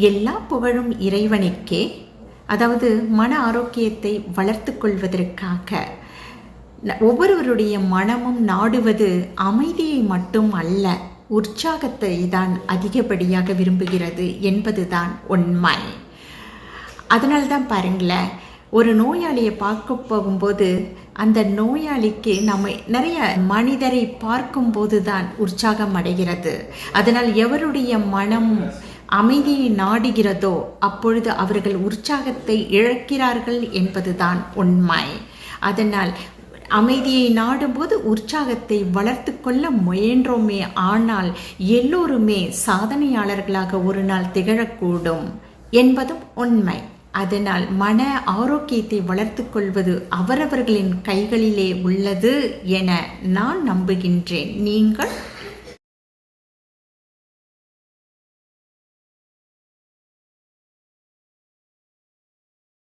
எல்லா புகழும் இறைவனுக்கே. அதாவது மன ஆரோக்கியத்தை வளர்த்து கொள்வதற்காக ஒவ்வொருவருடைய மனமும் நாடுவது அமைதியை மட்டும் அல்ல, உற்சாகத்தை தான் அதிகப்படியாக விரும்புகிறது என்பதுதான் உண்மை. அதனால்தான் பாருங்களேன், ஒரு நோயாளியை பார்க்க போகும்போது அந்த நோயாளிக்கு நம்ம நிறைய மனிதரை பார்க்கும்போது தான் உற்சாகம் அடைகிறது. அதனால் எவருடைய மனம் அமைதியை நாடுகிறதோ அப்பொழுது அவர்கள் உற்சாகத்தை இழக்கிறார்கள் என்பதுதான் உண்மை. அதனால் அமைதியை நாடும்போது உற்சாகத்தை வளர்த்து கொள்ள முயன்றோமே ஆனால் எல்லோருமே சாதனையாளர்களாக ஒரு நாள் திகழக்கூடும் என்பதும் உண்மை. அதனால் மன ஆரோக்கியத்தை வளர்த்து கொள்வது அவரவர்களின் கைகளிலே உள்ளது என நான் நம்புகின்றேன். நீங்கள்